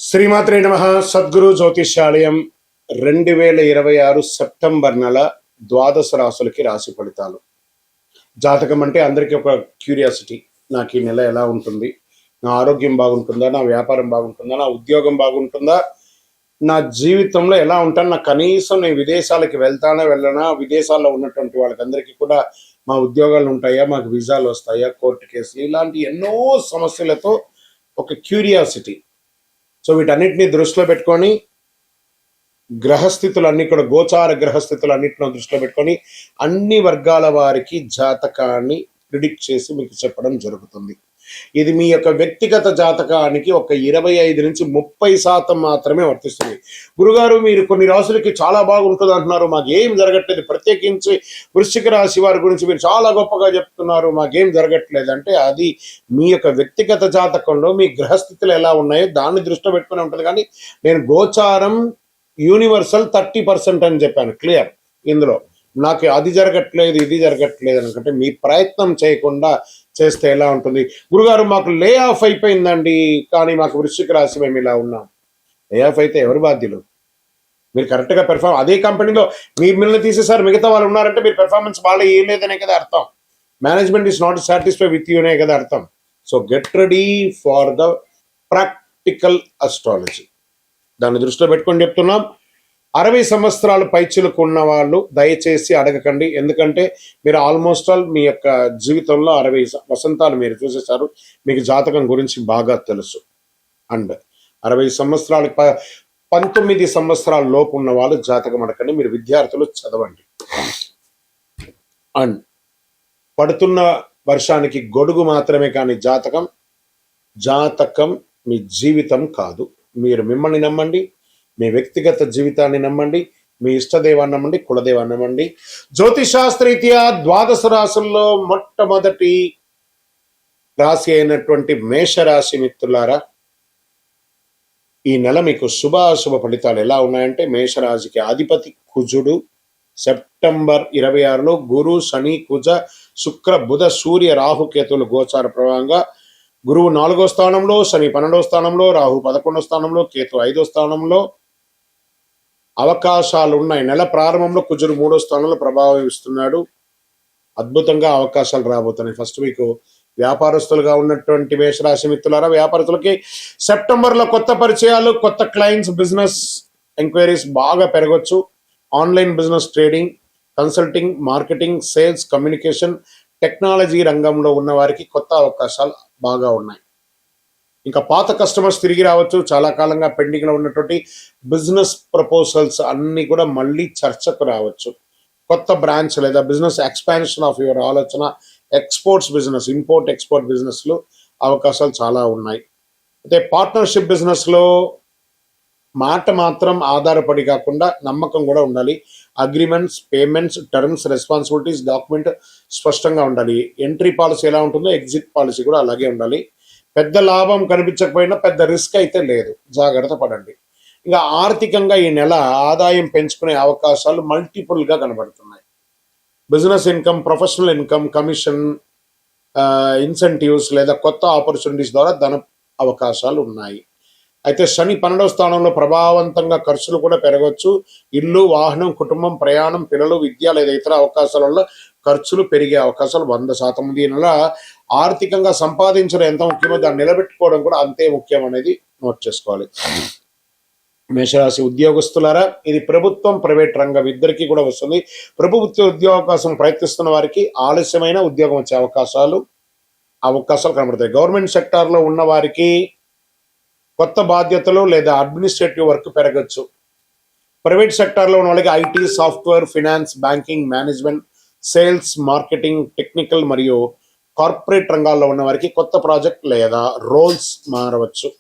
శ్రీమాత్రే నమః. సద్గురు జ్యోతిష్యాలయం 2026 సెప్టెంబర్ నెల ద్వాదశ రాశులకి రాశి ఫలితాలు. జాతకం అంటే అందరికీ ఒక క్యూరియాసిటీ. నాకు ఈ నెల ఎలా ఉంటుంది, నా ఆరోగ్యం బాగుంటుందా, నా వ్యాపారం బాగుంటుందా, నా ఉద్యోగం బాగుంటుందా, నా జీవితంలో ఎలా ఉంటాను, నా కనీసం నేను విదేశాలకి వెళ్తానా వెళ్ళనా, విదేశాల్లో ఉన్నటువంటి వాళ్ళకందరికీ కూడా మా ఉద్యోగాలు ఉంటాయా, మాకు వీసాలు వస్తాయా, కోర్టు కేసులు, ఇలాంటి ఎన్నో సమస్యలతో ఒక క్యూరియాసిటీ. సో వీటన్నిటిని దృష్టిలో పెట్టుకొని గ్రహస్థితులన్నీ కూడా గోచార గ్రహస్థితులు అన్నింటిలో దృష్టిలో పెట్టుకొని అన్ని వర్గాల వారికి జాతకాన్ని ప్రిడిక్ట్ చేసి మీకు చెప్పడం జరుగుతుంది. ఇది మీ యొక్క వ్యక్తిగత జాతకానికి ఒక 25 నుంచి 30% మాత్రమే వర్తిస్తుంది. గురుగారు, మీరు కొన్ని రాశులకి చాలా బాగుంటుంది అంటున్నారు, మాకేం జరగట్లేదు, ప్రత్యేకించి వృశ్చిక రాశి వారి గురించి మీరు చాలా గొప్పగా చెప్తున్నారు, మాకేం జరగట్లేదు అంటే అది మీ యొక్క వ్యక్తిగత జాతకంలో మీ గ్రహస్థితులు ఎలా ఉన్నాయో దాన్ని దృష్టిలో పెట్టుకుని ఉంటుంది. కానీ నేను గోచారం యూనివర్సల్ 30% అని చెప్పాను, క్లియర్. ఇందులో నాకు అది జరగట్లేదు ఇది జరగట్లేదు అనుకుంటే మీ ప్రయత్నం చేయకుండా చేస్తే ఎలా ఉంటుంది. గురుగారు, మాకు లే ఆఫ్ అయిపోయిందండి, కానీ మాకు వృశ్చిక రాశి మేము ఇలా ఉన్నాం. లే ఆఫ్ అయితే ఎవరు బాధ్యులు? మీరు కరెక్ట్గా అదే కంపెనీలో మిమ్మల్ని తీసేసారు, మిగతా వాళ్ళు ఉన్నారంటే మీరు పెర్ఫార్మెన్స్ బాగా వేయలేదనే కదా అర్థం. Management is not satisfy with యూనే కదా అర్థం. So get ready for the practical astrology. దాన్ని దృష్టిలో పెట్టుకొని చెప్తున్నాం. 60 సంవత్సరాల పైచిలకు ఉన్న వాళ్ళు దయచేసి అడగకండి, ఎందుకంటే మీరు ఆల్మోస్ట్ ఆల్ మీ యొక్క జీవితంలో 60 వసంతాలు మీరు చూసేశారు, మీకు జాతకం గురించి బాగా తెలుసు. అండ్ 60 సంవత్సరాలు 19 సంవత్సరాల లోపు ఉన్న వాళ్ళు జాతకం అడగండి, మీరు విద్యార్థులు చదవండి. అండ్ పడుతున్న వర్షానికి గొడుగు మాత్రమే, కానీ జాతకం మీ జీవితం కాదు. మీరు మిమ్మల్ని నమ్మండి, మీ వ్యక్తిగత జీవితాన్ని నమ్మండి, మీ ఇష్టదేవాన్ని నమ్మండి, కులదేవాన్ని నమ్మండి. జ్యోతిషాస్త్రరీత్యా ద్వాదశ రాశుల్లో మొట్టమొదటి రాశి అయినటువంటి మేషరాశి మిత్రులారా, ఈ నెల మీకు శుభాశుభ ఫలితాలు ఎలా ఉన్నాయంటే, మేషరాశికి అధిపతి కుజుడు సెప్టెంబర్ 26లో గురు, శని, కుజ, శుక్ర, బుధ, సూర్య, రాహుకేతువులు గోచార ప్రభావంగా గురువు 4వ స్థానంలో, శని 12వ స్థానంలో, రాహు 11వ స్థానంలో, కేతు 5వ స్థానంలో అవకాశాలు ఉన్నాయి. నెల ప్రారంభంలో కుజుడు 3వ స్థానంలో ప్రభావం ఇస్తున్నాడు. అద్భుతంగా అవకాశాలు రాబోతున్నాయి. ఫస్ట్ మీకు వ్యాపారస్తులుగా ఉన్నటువంటి మేషరాశి మిత్రులారా, వ్యాపారస్తులకి సెప్టెంబర్లో కొత్త పరిచయాలు, కొత్త క్లయింట్స్, బిజినెస్ ఎంక్వైరీస్ బాగా పెరగచ్చు. Online business, trading, consulting, marketing, sales, communication, technology రంగంలో ఉన్న వారికి కొత్త అవకాశాలు బాగా ఉన్నాయి. ఇంకా పాత కస్టమర్స్ తిరిగి రావచ్చు. చాలా కాలంగా పెండింగ్లో ఉన్నటువంటి బిజినెస్ ప్రపోజల్స్ అన్నీ కూడా మళ్ళీ చర్చకు రావచ్చు. కొత్త బ్రాంచ్ లేదా బిజినెస్ ఎక్స్పాన్షన్ ఆఫ్ యువర్ ఆలోచన, ఎక్స్పోర్ట్స్ బిజినెస్, ఇంపోర్ట్ ఎక్స్పోర్ట్ బిజినెస్లో అవకాశాలు చాలా ఉన్నాయి. అయితే పార్ట్నర్షిప్ బిజినెస్లో మాట మాత్రం ఆధారపడి కాకుండా నమ్మకం కూడా ఉండాలి. Agreements, payments, terms, responsibilities, document స్పష్టంగా ఉండాలి. ఎంట్రీ పాలసీ ఎలా ఉంటుందో ఎగ్జిట్ పాలసీ కూడా అలాగే ఉండాలి. పెద్ద లాభం కనిపించకపోయినా పెద్ద రిస్క్ అయితే లేదు, జాగ్రత్త పడండి. ఇంకా ఆర్థికంగా ఈ నెల ఆదాయం పెంచుకునే అవకాశాలు మల్టిపుల్గా కనబడుతున్నాయి. Business income, professional income, commission, incentives లేదా కొత్త ఆపర్చునిటీస్ ద్వారా ధన అవకాశాలు ఉన్నాయి. అయితే శని 12వ స్థానంలో ప్రభావవంతంగా ఖర్చులు కూడా పెరగవచ్చు. ఇల్లు, వాహనం, కుటుంబం, ప్రయాణం, పిల్లలు, విద్య లేదా ఇతర అవకాశాల వల్ల ఖర్చులు పెరిగే అవకాశాలు 100% ఉంది. ఈ నెల ఆర్థికంగా సంపాదించడం ఎంత ముఖ్యమో దాన్ని నిలబెట్టుకోవడం కూడా అంతే ముఖ్యం అనేది నోట్ చేసుకోవాలి. మేషరాశి ఉద్యోగస్తులారా, ఇది ప్రభుత్వం, ప్రైవేట్ రంగం ఇద్దరికీ కూడా వస్తుంది. ప్రభుత్వ ఉద్యోగం కోసం ప్రయత్నిస్తున్న వారికి ఆలస్యమైన ఉద్యోగం వచ్చే అవకాశాలు కనబడతాయి. గవర్నమెంట్ సెక్టార్లో ఉన్న వారికి కొత్త బాధ్యతలు లేదా అడ్మినిస్ట్రేటివ్ వర్క్ పెరగచ్చు. ప్రైవేట్ సెక్టార్లో ఉన్న వాళ్ళకి IT, software, finance, banking, management, sales, marketing, technical మరియు కార్పొరేట్ రంగాల్లో ఉన్న వారికి కొత్త ప్రాజెక్ట్ లేదా రోల్స్ మారవచ్చు.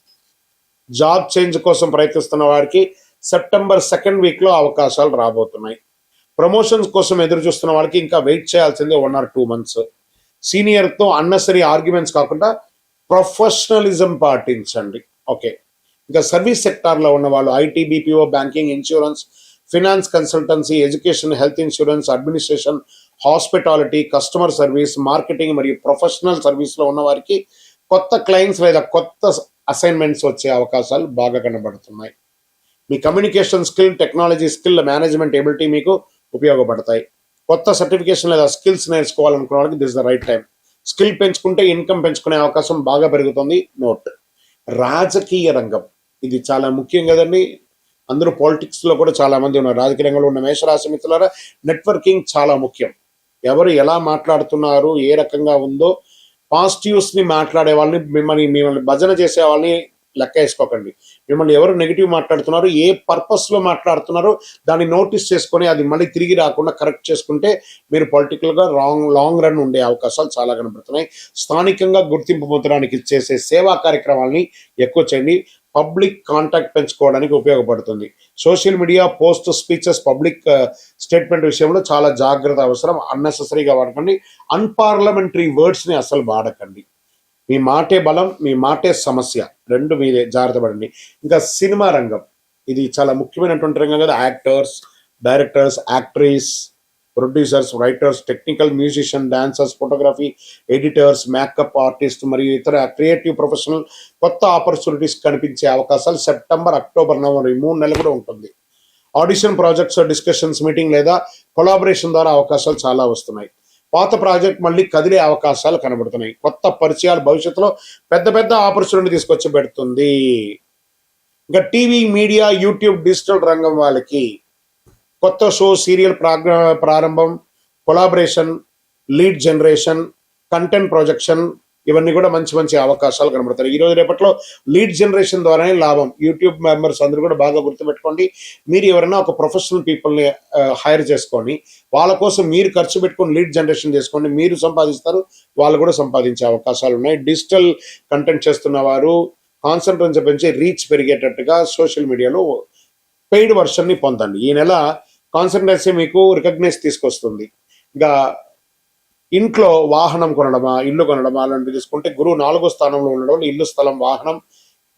జాబ్ చేంజ్ కోసం ప్రయత్నిస్తున్న వారికి సెప్టెంబర్ 2nd వీక్లో అవకాశాలు రాబోతున్నాయి. ప్రమోషన్స్ కోసం ఎదురు చూస్తున్న వాళ్ళకి ఇంకా వెయిట్ చేయాల్సిందే 1 or 2 months. సీనియర్తో అన్నెసరీ ఆర్గ్యుమెంట్స్ కాకుండా ప్రొఫెషనలిజం పాటించండి. ఓకే. ఇంకా సర్వీస్ సెక్టార్లో ఉన్న వాళ్ళు IT, BPO, banking, insurance, finance, consultancy, education, health insurance, administration, hospitality, customer service, marketing మరియు ప్రొఫెషనల్ సర్వీస్లో ఉన్న వారికి కొత్త క్లయింట్స్ లేదా కొత్త అసైన్మెంట్స్ వచ్చే అవకాశాలు బాగా కనబడుతున్నాయి. మీ communication skill, technology skill, management ability మీకు ఉపయోగపడతాయి. కొత్త సర్టిఫికేషన్ లేదా స్కిల్స్ నేర్చుకోవాలనుకున్న వాళ్ళకి this the right time. Skill పెంచుకుంటే ఇన్కమ్ పెంచుకునే అవకాశం బాగా పెరుగుతుంది. నోట్. రాజకీయ రంగం ఇది చాలా ముఖ్యం కదండి. అందరూ పాలిటిక్స్ లో కూడా చాలా మంది ఉన్నారు. రాజకీయ రంగంలో ఉన్న మేషరాశి మిత్రులారా, నెట్వర్కింగ్ చాలా ముఖ్యం. ఎవరు ఎలా మాట్లాడుతున్నారు, ఏ రకంగా ఉందో, పాజిటివ్స్ ని మాట్లాడే వాళ్ళని, మిమ్మల్ని భజన చేసే వాళ్ళని లెక్క వేసుకోకండి. మిమ్మల్ని ఎవరు నెగిటివ్ మాట్లాడుతున్నారు, ఏ పర్పస్ లో మాట్లాడుతున్నారో దాన్ని నోటీస్ చేసుకొని అది మళ్ళీ తిరిగి రాకుండా కరెక్ట్ చేసుకుంటే మీరు పొలిటికల్ గా లాంగ్ రన్ ఉండే అవకాశాలు చాలా కనబడుతున్నాయి. స్థానికంగా గుర్తింపు పొందడానికి చేసే సేవా కార్యక్రమాలని ఎక్కువ చేయండి. పబ్లిక్ కాంటాక్ట్ పెంచుకోవడానికి ఉపయోగపడుతుంది. Social media, post, speeches, public statement విషయంలో చాలా జాగ్రత్త అవసరం. అన్నెసెసరీగా వాడకండి. అన్పార్లమెంటరీ వర్డ్స్ ని అసలు వాడకండి. మీ మాటే బలం, మీ మాటే సమస్య, రెండు మీదే జాగ్రత్త పడండి. ఇంకా సినిమా రంగం ఇది చాలా ముఖ్యమైనటువంటి రంగం కదా. Actors, directors, actress, producers, writers, technical musician, dancers, photography, editors, makeup artist మరియు ఇతర క్రియేటివ్ ప్రొఫెషనల్ కొత్త ఆపర్చునిటీస్ కనిపించే అవకాశాలు సెప్టెంబర్, అక్టోబర్, నవంబర్ ఈ 3 నెలలు కూడా ఉంటుంది. ఆడిషన్ ప్రాజెక్ట్స్, డిస్కషన్స్, మీటింగ్ లేదా కొలాబరేషన్ ద్వారా అవకాశాలు చాలా వస్తున్నాయి. పాత ప్రాజెక్ట్ మళ్ళీ కదిలే అవకాశాలు కనబడుతున్నాయి. కొత్త పరిచయాలు భవిష్యత్తులో పెద్ద పెద్ద ఆపర్చునిటీ తీసుకొచ్చి పెడుతుంది. ఇంకా టీవీ, మీడియా, యూట్యూబ్, డిజిటల్ రంగం వాళ్ళకి కొత్త షో, సీరియల్ ప్రారంభం, collaboration, lead generation, content projection ఇవన్నీ కూడా మంచి మంచి అవకాశాలు కనబడతాయి. ఈ రోజు రేపట్లో లీడ్ జనరేషన్ ద్వారానే లాభం. యూట్యూబ్ మెంబర్స్ అందరూ కూడా బాగా గుర్తుపెట్టుకోండి. మీరు ఎవరైనా ఒక ప్రొఫెషనల్ పీపుల్ని హైర్ చేసుకొని వాళ్ళ కోసం మీరు ఖర్చు పెట్టుకొని లీడ్ జనరేషన్ చేసుకోండి. మీరు సంపాదిస్తారు, వాళ్ళు కూడా సంపాదించే అవకాశాలు ఉన్నాయి. డిజిటల్ కంటెంట్ చేస్తున్న వారు కాన్సంట్రేషన్ పెంచి రీచ్ పెరిగేటట్టుగా సోషల్ మీడియాలో పెయిడ్ వర్షన్ ని పొందండి. ఈ నెల కాన్సంట్రేషన్ మీకు రికగ్నైజ్ తీసుకొస్తుంది. ఇంకా ఇంట్లో వాహనం కొనడమా, ఇల్లు కొనడమా అలాంటివి తీసుకుంటే గురువు 4వ స్థానంలో ఉండడం ఇల్లు, స్థలం, వాహనం,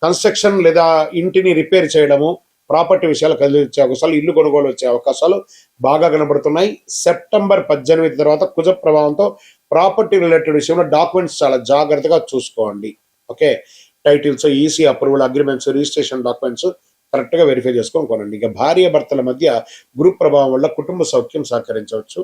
కన్స్ట్రక్షన్ లేదా ఇంటిని రిపేర్ చేయడము, ప్రాపర్టీ విషయాలు కలిసే అవకాశాలు, ఇల్లు కొనుగోలు వచ్చే అవకాశాలు బాగా కనబడుతున్నాయి. సెప్టెంబర్ 18 తర్వాత కుజ ప్రభావంతో ప్రాపర్టీ రిలేటెడ్ విషయంలో డాక్యుమెంట్స్ చాలా జాగ్రత్తగా చూసుకోండి. Okay, titles, EC approval, agreements, registration documents correct గా వెరిఫై చేసుకొని కొనండి. ఇక భార్య భర్తల మధ్య గురు ప్రభావం వల్ల కుటుంబ సౌఖ్యం సహకరించవచ్చు.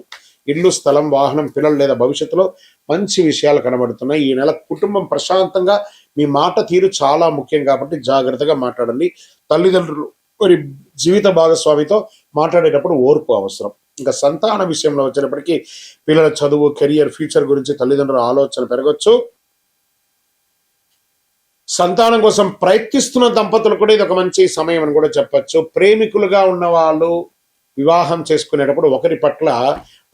ఇల్లు, స్థలం, వాహనం, పిల్లలు లేదా భవిష్యత్తులో మంచి విషయాలు కనబడుతున్నాయి. ఈ నెల కుటుంబం ప్రశాంతంగా, మీ మాట తీరు చాలా ముఖ్యం కాబట్టి జాగ్రత్తగా మాట్లాడండి. తల్లిదండ్రులు మరి జీవిత భాగస్వామితో మాట్లాడేటప్పుడు ఓర్పు అవసరం. ఇంకా సంతాన విషయంలో వచ్చేటప్పటికీ పిల్లల చదువు, కెరియర్, ఫ్యూచర్ గురించి తల్లిదండ్రుల ఆలోచన పెరగచ్చు. సంతానం కోసం ప్రయత్నిస్తున్న దంపతులు కూడా ఇది ఒక మంచి సమయం అని కూడా చెప్పచ్చు. ప్రేమికులుగా ఉన్న వాళ్ళు వివాహం చేసుకునేటప్పుడు ఒకరి పట్ల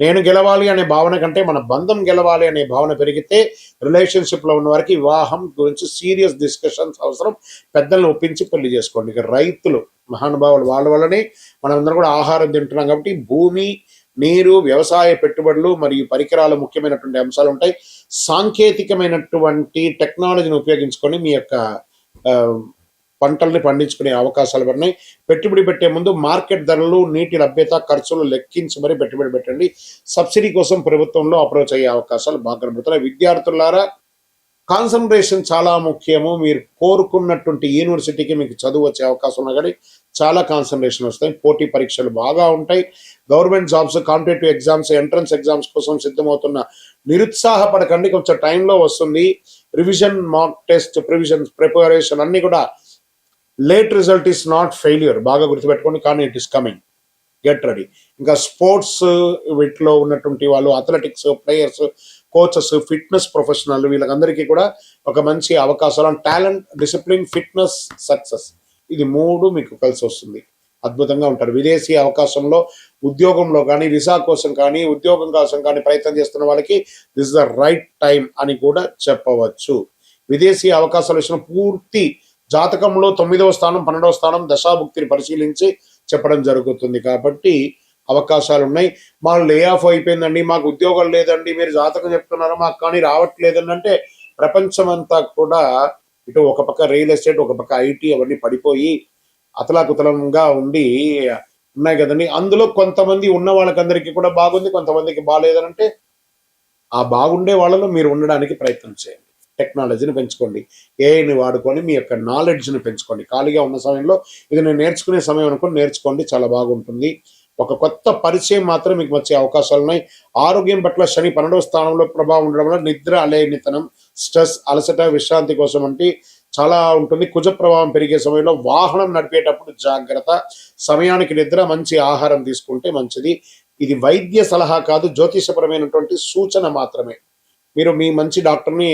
నేను గెలవాలి అనే భావన కంటే మన బంధం గెలవాలి అనే భావన పెరిగితే రిలేషన్షిప్ లో ఉన్న వారికి వివాహం గురించి సీరియస్ డిస్కషన్స్ అవసరం. పెద్దలను ఒప్పించి పెళ్లి చేసుకోండి. ఇక రైతులు మహానుభావులు, వాళ్ళ వల్లనే మనందరం కూడా ఆహారం తింటున్నాం కాబట్టి భూమి, నీరు, వ్యవసాయ పెట్టుబడులు మరియు పరికరాలు ముఖ్యమైనటువంటి అంశాలు ఉంటాయి. సాంకేతికమైనటువంటి టెక్నాలజీని ఉపయోగించుకొని మీ యొక్క పంటల్ని పండించుకునే అవకాశాలు ఉన్నాయి. పెట్టుబడి పెట్టే ముందు మార్కెట్ ధరలు, నీటి లభ్యత, ఖర్చులు లెక్కించి మరీ పెట్టుబడి పెట్టండి. సబ్సిడీ కోసం ప్రభుత్వంలో అప్రోచ్ అయ్యే అవకాశాలు బాగా కనబడుతున్నాయి. విద్యార్థులారా, కాన్సన్ట్రేషన్ చాలా ముఖ్యము. మీరు కోరుకున్నటువంటి యూనివర్సిటీకి మీకు చదువు వచ్చే అవకాశం ఉన్నా కానీ చాలా కాన్సన్ట్రేషన్ వస్తాయి. పోటీ పరీక్షలు బాగా ఉంటాయి. Government jobs, competitive exams, entrance exams కోసం సిద్ధమవుతున్న నిరుత్సాహపడకండి. కొంచెం టైంలో వస్తుంది. రివిజన్, మాక్ టెస్ట్, ప్రిపరేషన్ అన్ని కూడా late result is not failure. బాగా గుర్తుపెట్టుకోండి, కానీ it is coming. Get ready. ఇంకా స్పోర్ట్స్ వీటిలో ఉన్నటువంటి వాళ్ళు, athletics players, coaches, fitness professional వీళ్ళకందరికీ కూడా ఒక మంచి అవకాశాలు. టాలెంట్, డిసిప్లిన్, ఫిట్నెస్, సక్సెస్ ఇది 3 మీకు కలిసి వస్తుంది. అద్భుతంగా ఉంటారు. విదేశీ అవకాశంలో, ఉద్యోగంలో కానీ, వీసా కోసం కానీ, ఉద్యోగం కోసం కానీ ప్రయత్నం చేస్తున్న వాళ్ళకి this is the right time అని కూడా చెప్పవచ్చు. విదేశీ అవకాశాల విషయం పూర్తి జాతకంలో 9వ స్థానం, 12వ స్థానం దశాభుక్తిని పరిశీలించి చెప్పడం జరుగుతుంది కాబట్టి అవకాశాలు ఉన్నాయి. మాకు లే ఆఫ్ అయిపోయిందండి, మాకు ఉద్యోగం లేదండి, మీరు జాతకం చెప్తున్నారా, మాకు కానీ రావట్లేదండి అంటే ప్రపంచం అంతా కూడా ఇటు ఒక పక్క రియల్ ఎస్టేట్, ఒక పక్క ఐటీ అవన్నీ పడిపోయి అతలాకుతలంగా ఉండి ఉన్నాయి కదండి. అందులో కొంతమంది ఉన్న వాళ్ళకందరికీ కూడా బాగుంది, కొంతమందికి బాగాలేదనంటే ఆ బాగుండే వాళ్ళలో మీరు ఉండడానికి ప్రయత్నం చేయండి. టెక్నాలజీని పెంచుకోండి. ఏఐని వాడుకొని మీ యొక్క నాలెడ్జ్ని పెంచుకోండి. ఖాళీగా ఉన్న సమయంలో ఇది నేను నేర్చుకునే సమయం అనుకుని నేర్చుకోండి, చాలా బాగుంటుంది. ఒక కొత్త పరిచయం మాత్రం మీకు వచ్చే అవకాశాలు ఉన్నాయి. ఆరోగ్యం పట్ల శని 12వ స్థానంలో ప్రభావం ఉండడం వల్ల నిద్ర, అలేనితనం, స్ట్రెస్, అలసట, విశ్రాంతి కోసం అంటే చాలా ఉంటుంది. కుజ ప్రభావం పెరిగే సమయంలో వాహనం నడిపేటప్పుడు జాగ్రత్త. సమయానికి నిద్ర, మంచి ఆహారం తీసుకుంటే మంచిది. ఇది వైద్య సలహా కాదు, జ్యోతిషపరమైనటువంటి సూచన మాత్రమే. మీరు మీ మంచి డాక్టర్ని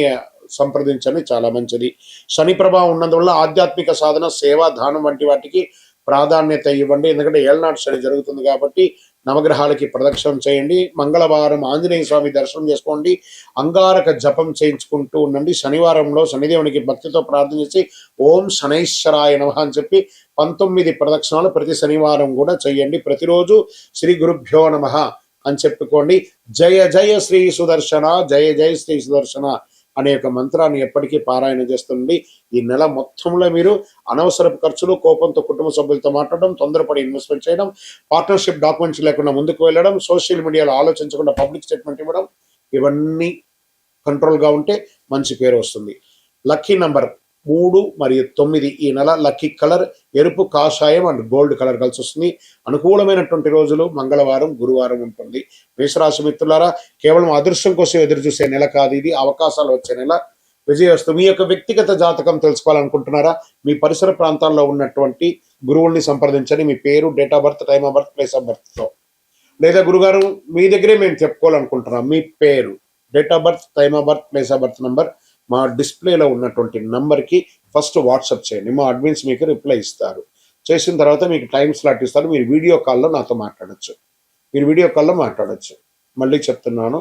సంప్రదించండి, చాలా మంచిది. శని ప్రభావం ఉన్నందువల్ల ఆధ్యాత్మిక సాధన, సేవ, దానం వంటి వాటికి ప్రాధాన్యత ఇవ్వండి. ఎందుకంటే ఏళ్ళనాటి శని జరుగుతుంది కాబట్టి నవగ్రహాలకి ప్రదక్షిణం చేయండి. మంగళవారం ఆంజనేయ స్వామి దర్శనం చేసుకోండి. అంగారక జపం చేయించుకుంటూ ఉండండి. శనివారంలో శనిదేవునికి భక్తితో ప్రార్థన చేసి ఓం శనైశ్వరాయ నమః అని చెప్పి 19 ప్రదక్షిణాలు ప్రతి శనివారం కూడా చేయండి. ప్రతిరోజు శ్రీ గురుభ్యో నమః అని చెప్పుకోండి. జయ జయ శ్రీ సుదర్శన, జయ జయ శ్రీ సుదర్శన అనే ఒక మంత్రాన్ని ఎప్పటికీ పారాయణ చేస్తుంది. ఈ నెల మొత్తంలో మీరు అనవసరపు ఖర్చులు, కోపంతో కుటుంబ సభ్యులతో మాట్లాడడం, తొందరపడి ఇన్వెస్ట్మెంట్ చేయడం, పార్ట్నర్షిప్ డాక్యుమెంట్స్ లేకుండా ముందుకు వెళ్ళడం, సోషల్ మీడియాలో ఆలోచించకుండా పబ్లిక్ స్టేట్మెంట్ ఇవ్వడం, ఇవన్నీ కంట్రోల్గా ఉంటే మంచి పేరు వస్తుంది. లక్కీ నంబర్ 3 మరియు 9. ఈ నెల లక్కీ కలర్ ఎరుపు, కాషాయం అండ్ గోల్డ్ కలర్ కలిసి వస్తుంది. అనుకూలమైనటువంటి రోజులు మంగళవారం, గురువారం ఉంటుంది. మేషరాశి మిత్రులారా, కేవలం అదృష్టం కోసం ఎదురు చూసే నెల కాదు ఇది, అవకాశాలు వచ్చే నెల. విజయవస్తు. మీ యొక్క వ్యక్తిగత జాతకం తెలుసుకోవాలనుకుంటున్నారా? మీ పరిసర ప్రాంతాల్లో ఉన్నటువంటి గురువుల్ని సంప్రదించండి. మీ పేరు, date of birth, time of birth, place of బర్త్తో. లేదా గురుగారు మీ దగ్గరే మేము చెప్పుకోవాలనుకుంటున్నాం, మీ పేరు, date of birth, time of birth, place of birth number మా డిస్ప్లేలో ఉన్నటువంటి నంబర్కి ఫస్ట్ వాట్సాప్ చేయండి. మా అడ్మిన్స్ మీకు రిప్లై ఇస్తారు. చేసిన తర్వాత మీకు టైం స్లాట్ ఇస్తారు. మీరు వీడియో కాల్లో నాతో మాట్లాడచ్చు. మళ్ళీ చెప్తున్నాను,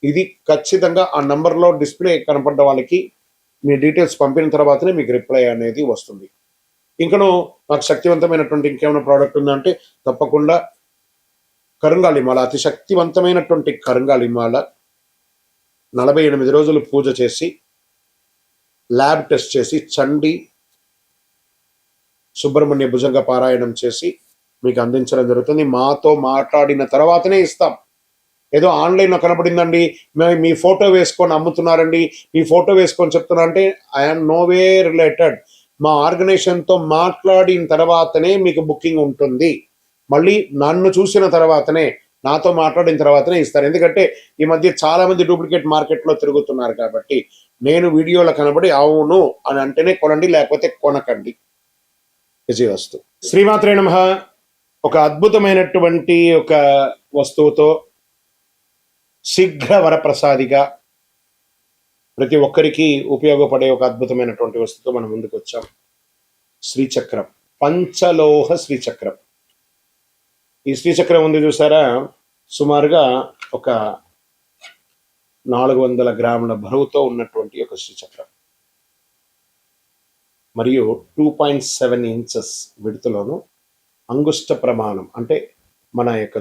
ఇది ఖచ్చితంగా ఆ నంబర్లో డిస్ప్లే కనపడ్డ వాళ్ళకి మీ డీటెయిల్స్ పంపిన తర్వాతనే మీకు రిప్లై అనేది వస్తుంది. ఇంకను నాకు శక్తివంతమైనటువంటి ఇంకేమైనా ప్రోడక్ట్ ఉందంటే తప్పకుండా కరుంగాలిమాల, అతి శక్తివంతమైనటువంటి కరుంగాలిమాల 48 రోజులు పూజ చేసి, ల్యాబ్ టెస్ట్ చేసి, చండి సుబ్రహ్మణ్య భుజంగ పారాయణం చేసి మీకు అందించడం జరుగుతుంది. మాతో మాట్లాడిన తర్వాతనే ఇస్తాం. ఏదో ఆన్లైన్లో కనపడిందండి, మీ ఫోటో వేసుకొని అమ్ముతున్నారండి, మీ ఫోటో వేసుకొని చెప్తున్నా అంటే ఐఎమ్ నోవే రిలేటెడ్. మా ఆర్గనైజేషన్తో మాట్లాడిన తర్వాతనే మీకు బుకింగ్ ఉంటుంది. మళ్ళీ నన్ను చూసిన తర్వాతనే, నాతో మాట్లాడిన తర్వాతనే ఇస్తారు. ఎందుకంటే ఈ మధ్య చాలా మంది డూప్లికేట్ మార్కెట్లో తిరుగుతున్నారు కాబట్టి నేను వీడియోలో కనబడి అవును అని అంటేనే కొనండి, లేకపోతే కొనకండి. విజయవస్తు. శ్రీమాత్రే నమః. ఒక అద్భుతమైనటువంటి ఒక వస్తువుతో శీఘ్ర వరప్రసాదిగా ప్రతి ఒక్కరికి ఉపయోగపడే ఒక అద్భుతమైనటువంటి వస్తువుతో మనం ముందుకు వచ్చాం. శ్రీచక్రం, పంచలోహ శ్రీచక్రం. ఈ శ్రీచక్రం ఉంది చూసారా, సుమారుగా ఒక 400 గ్రాముల బరువుతో ఉన్నటువంటి ఒక శ్రీచక్రం మరియు 2.7 ఇంచెస్ విడుతులోను, అంగుష్ట ప్రమాణం అంటే మన యొక్క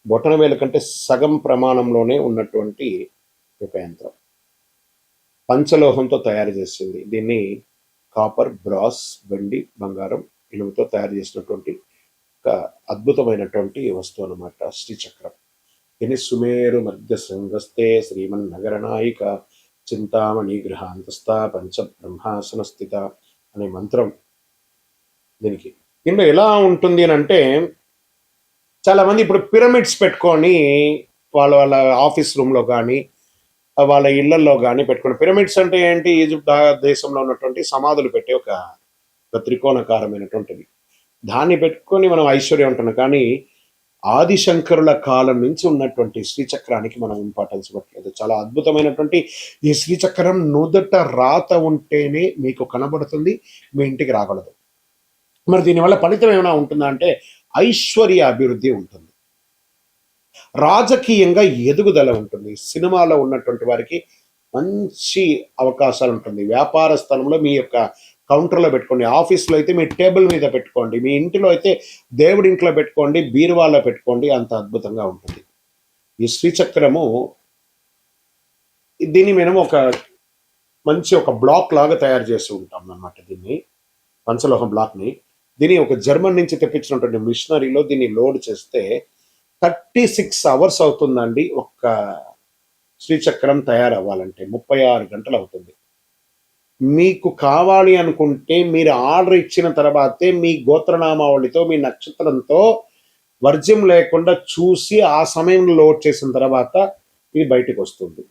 బొటన వేలు కంటే సగం ప్రమాణంలోనే ఉన్నటువంటి ఒక యంత్రం. పంచలోహంతో తయారు చేసింది. దీన్ని కాపర్, బ్రాస్, వెండి, బంగారం, ఇనుముతో తయారు చేసినటువంటి ఒక అద్భుతమైనటువంటి వస్తువు అన్నమాట శ్రీచక్రం. దీన్ని సుమేరు మధ్య శృంగస్తే శ్రీమన్ నగర నాయిక చింతామణి గృహాంతస్థ పంచ బ్రహ్మాసన స్థిత అనే మంత్రం దీనికి. దీంట్లో ఎలా ఉంటుంది అని అంటే, చాలా మంది ఇప్పుడు పిరమిడ్స్ పెట్టుకొని వాళ్ళ వాళ్ళ ఆఫీస్ రూమ్లో కానీ వాళ్ళ ఇళ్లలో కానీ పెట్టుకుని, పిరమిడ్స్ అంటే ఏంటి, ఈజిప్ట్ దేశంలో ఉన్నటువంటి సమాధులు పెట్టే ఒక త్రికోణకారమైనటువంటిది. దాన్ని పెట్టుకొని మనం ఐశ్వర్యం ఉంటున్నాం. కానీ ఆదిశంకరుల కాలం నుంచి ఉన్నటువంటి శ్రీచక్రానికి మనం ఇంపార్టెన్స్ ఇవ్వట్లేదు. చాలా అద్భుతమైనటువంటి ఈ శ్రీచక్రం నుదుట రాత ఉంటేనే మీకు కనబడుతుంది, మీ ఇంటికి రాగలదు. మరి దీనివల్ల ఫలితం ఏమైనా ఉంటుందా అంటే ఐశ్వర్య అభివృద్ధి ఉంటుంది, రాజకీయంగా ఎదుగుదల ఉంటుంది, సినిమాలో ఉన్నటువంటి వారికి మంచి అవకాశాలు ఉంటుంది, వ్యాపార స్థలంలో మీ యొక్క కౌంటర్లో పెట్టుకోండి, ఆఫీస్లో అయితే మీ టేబుల్ మీద పెట్టుకోండి, మీ ఇంటిలో అయితే దేవుడి ఇంట్లో పెట్టుకోండి, బీరువాలో పెట్టుకోండి, అంత అద్భుతంగా ఉంటుంది. ఈ శ్రీచక్రము దీన్ని మేము ఒక మంచి ఒక బ్లాక్ లాగా తయారు చేసి ఉంటాం అన్నమాట. దీన్ని పంచలోహం బ్లాక్ని దీన్ని ఒక జర్మన్ నుంచి తెప్పించినటువంటి మిషనరీలో దీన్ని లోడ్ చేస్తే 36 అవర్స్ అవుతుందండి. ఒక్క శ్రీచక్రం తయారవ్వాలంటే 36 గంటలు అవుతుంది. మీకు కావాలి అనుకుంటే మీరు ఆర్డర్ ఇచ్చిన తర్వాతే మీ గోత్రనామావళితో మీ నక్షత్రంతో వర్జ్యం లేకుండా చూసి ఆ సమయంలో లోడ్ చేసిన తర్వాత ఇది బయటకు వస్తుంది.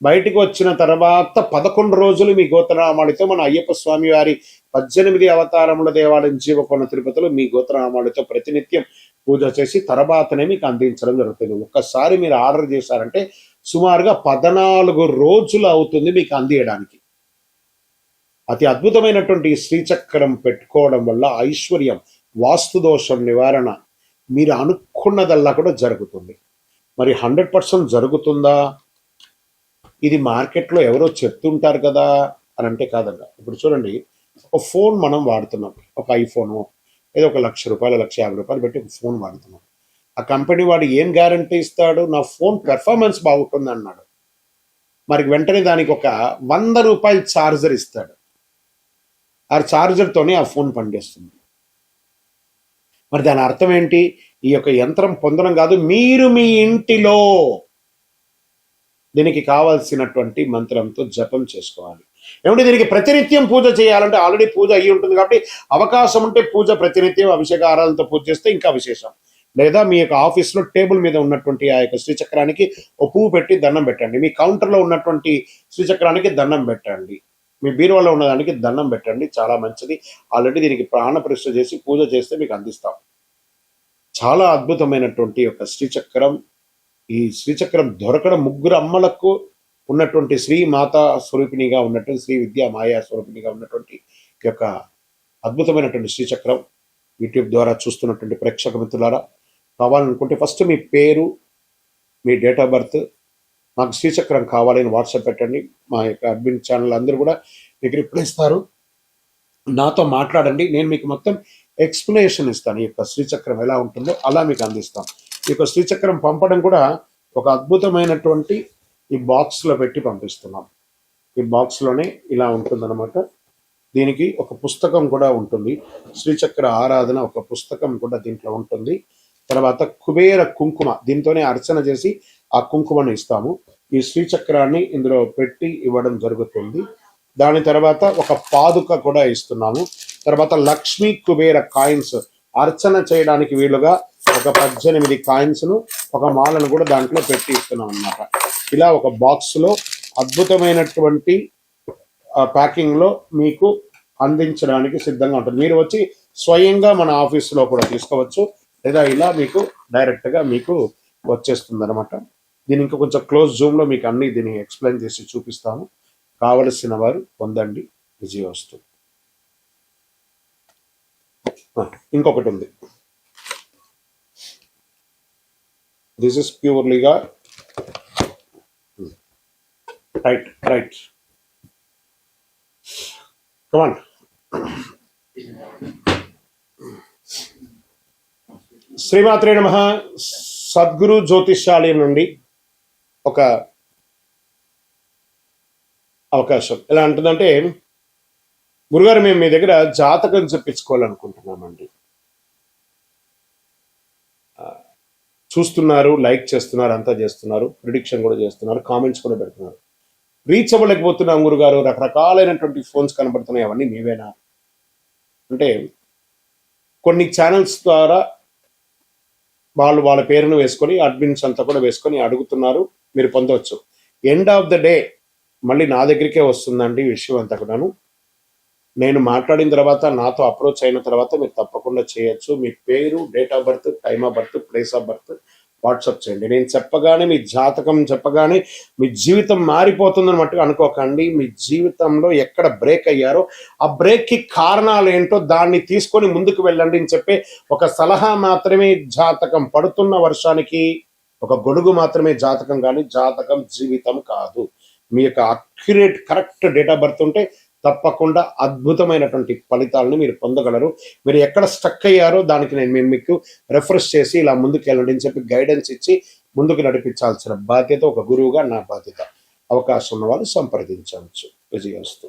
బయటికి వచ్చిన తర్వాత 11 రోజులు మీ గోత్రనామాలతో మన అయ్యప్ప స్వామి వారి 18 అవతారముల దేవాలయం జీవకొండ తిరుపతిలో మీ గోత్రనామాలతో ప్రతినిత్యం పూజ చేసి తర్వాతనే మీకు అందించడం జరుగుతుంది. ఒక్కసారి మీరు ఆర్డర్ చేశారంటే సుమారుగా 14 రోజులు అవుతుంది మీకు అందియడానికి. అతి అద్భుతమైనటువంటి శ్రీచక్రం పెట్టుకోవడం వల్ల ఐశ్వర్యం, వాస్తు దోషం నివారణ, మీరు అనుకున్నదల్లా కూడా జరుగుతుంది. మరి 100% జరుగుతుందా? ఇది మార్కెట్లో ఎవరో చెప్తుంటారు కదా అని అంటే కాదండి. ఇప్పుడు చూడండి, ఒక ఫోన్ మనం వాడుతున్నాం, ఒక ఐఫోను ఏదో ఒక ₹1,00,000 ₹1,50,000 పెట్టి ఒక ఫోన్ వాడుతున్నాం. ఆ కంపెనీ వాడు ఏం గ్యారంటీ ఇస్తాడు? నా ఫోన్ పెర్ఫార్మెన్స్ బాగుంటుంది అన్నాడు. మరి వెంటనే దానికి ఒక ₹100 ఛార్జర్ ఇస్తాడు. ఆ ఛార్జర్తోనే ఆ ఫోన్ పనిచేస్తుంది. మరి దాని అర్థం ఏంటి? ఈ యొక్క యంత్రం పొందడం కాదు, మీరు మీ ఇంటిలో దీనికి కావాల్సినటువంటి మంత్రంతో జపం చేసుకోవాలి. ఏమంటే దీనికి ప్రతినిత్యం పూజ చేయాలంటే ఆల్రెడీ పూజ అయ్యి ఉంటుంది కాబట్టి అవకాశం ఉంటే పూజ ప్రతినిత్యం అభిషేక ఆరాధనతో పూజ చేస్తే ఇంకా విశేషం. లేదా మీ యొక్క ఆఫీస్లో టేబుల్ మీద ఉన్నటువంటి ఆ యొక్క శ్రీచక్రానికి ఒక పువ్వు పెట్టి దండం పెట్టండి. మీ కౌంటర్లో ఉన్నటువంటి శ్రీచక్రానికి దండం పెట్టండి. మీ బీరువాలో ఉన్నదానికి దండం పెట్టండి. చాలా మంచిది. ఆల్రెడీ దీనికి ప్రాణ ప్రతిష్ఠ చేసి పూజ చేస్తే మీకు అందిస్తాం. చాలా అద్భుతమైనటువంటి యొక్క శ్రీచక్రం. ఈ శ్రీచక్రం దొరకడం ముగ్గురు అమ్మలకు ఉన్నటువంటి శ్రీ మాతా స్వరూపిణిగా ఉన్నటువంటి శ్రీ విద్యా మాయా స్వరూపిణిగా ఉన్నటువంటి యొక్క అద్భుతమైనటువంటి శ్రీచక్రం యూట్యూబ్ ద్వారా చూస్తున్నటువంటి ప్రేక్షక మిత్రులారా, కావాలనుకుంటే ఫస్ట్ మీ పేరు, మీ డేట్ ఆఫ్ బర్త్, మాకు శ్రీచక్రం కావాలని వాట్సాప్ పెట్టండి. మా యొక్క అడ్మిన్ ఛానల్ అందరూ కూడా మీకు రిప్లై ఇస్తారు. నాతో మాట్లాడండి. నేను మీకు మొత్తం ఎక్స్ప్లెనేషన్ ఇస్తాను. ఈ యొక్క శ్రీచక్రం ఎలా ఉంటుందో అలా మీకు అందిస్తాం. ఈ యొక్క శ్రీచక్రం పంపడం కూడా ఒక అద్భుతమైనటువంటి ఈ బాక్స్లో పెట్టి పంపిస్తున్నాం. ఈ బాక్స్లోనే ఇలా ఉంటుందన్నమాట. దీనికి ఒక పుస్తకం కూడా ఉంటుంది. శ్రీచక్ర ఆరాధన ఒక పుస్తకం కూడా దీంట్లో ఉంటుంది. తర్వాత కుబేర కుంకుమ, దీంతోనే అర్చన చేసి ఆ కుంకుమను ఇస్తాము. ఈ శ్రీచక్రాన్ని ఇందులో పెట్టి ఇవ్వడం జరుగుతుంది. దాని తర్వాత ఒక పాదుక కూడా ఇస్తున్నాము. తర్వాత లక్ష్మీ కుబేర కాయిన్స్ అర్చన చేయడానికి వీలుగా ఒక 18 కాయిన్స్ను ఒక మాలను కూడా దాంట్లో పెట్టి ఇస్తున్నాం అన్నమాట. ఇలా ఒక బాక్స్లో అద్భుతమైనటువంటి ప్యాకింగ్లో మీకు అందించడానికి సిద్ధంగా ఉంటుంది. మీరు వచ్చి స్వయంగా మన ఆఫీసులో కూడా తీసుకోవచ్చు, లేదా ఇలా మీకు డైరెక్ట్గా మీకు వచ్చేస్తుంది అనమాట. దీని ఇంకా కొంచెం క్లోజ్ జూమ్లో మీకు అన్ని దీన్ని ఎక్స్ప్లెయిన్ చేసి చూపిస్తాము. కావలసిన వారు పొందండి. విజయవస్తు. ఇంకొకటి ఉంది. దిస్ ఇస్ ప్యూర్లీగా రైట్ కమాన్. శ్రీమాత్రే నమః. సద్గురు జ్యోతిష్యాలయం నుండి ఒక అవకాశం. ఎలా ఉంటుందంటే, గురుగారు మేము మీ దగ్గర జాతకం చెప్పించుకోవాలనుకుంటున్నామండి. చూస్తున్నారు, లైక్ చేస్తున్నారు, అంతా చేస్తున్నారు, ప్రిడిక్షన్ కూడా చేస్తున్నారు, కామెంట్స్ కూడా పెడుతున్నారు. రీచ్ అవ్వలేకపోతున్నాం గురుగారు, రకరకాలైనటువంటి ఫోన్స్ కనబడుతున్నాయి, అవన్నీ మీవేనా అంటే, కొన్ని ఛానల్స్ ద్వారా వాళ్ళ పేరును వేసుకొని అడ్మిన్స్ అంతా కూడా వేసుకొని అడుగుతున్నారు, మీరు పొందవచ్చు. ఎండ్ ఆఫ్ ద డే మళ్ళీ నా దగ్గరికే వస్తుందండి విషయం అంతా కూడాను. నేను మాట్లాడిన తర్వాత, నాతో అప్రోచ్ అయిన తర్వాత మీరు తప్పకుండా చేయొచ్చు. మీ పేరు, date of birth, time of birth, place of birth WhatsApp చేయండి. నేను చెప్పగానే, మీ జాతకం చెప్పగానే మీ జీవితం మారిపోతుందని మట్టుగా అనుకోకండి. మీ జీవితంలో ఎక్కడ బ్రేక్ అయ్యారో ఆ బ్రేక్కి కారణాలు ఏంటో దాన్ని తీసుకొని ముందుకు వెళ్ళండి అని చెప్పే ఒక సలహా మాత్రమే జాతకం. పడుతున్న వర్షానికి ఒక గొడుగు మాత్రమే జాతకం, కానీ జాతకం జీవితం కాదు. మీ యొక్క accurate correct date of birth ఉంటే తప్పకుండా అద్భుతమైనటువంటి ఫలితాలను మీరు పొందగలరు. మీరు ఎక్కడ స్టక్ అయ్యారో దానికి నేను మీకు రెఫరెన్స్ చేసి ఇలా ముందుకు వెళ్ళండి అని చెప్పి గైడెన్స్ ఇచ్చి ముందుకు నడిపించాల్సిన బాధ్యత ఒక గురువుగా నా బాధ్యత. అవకాశం ఉన్న వాళ్ళు సంప్రదించవచ్చు. విజయవస్తు.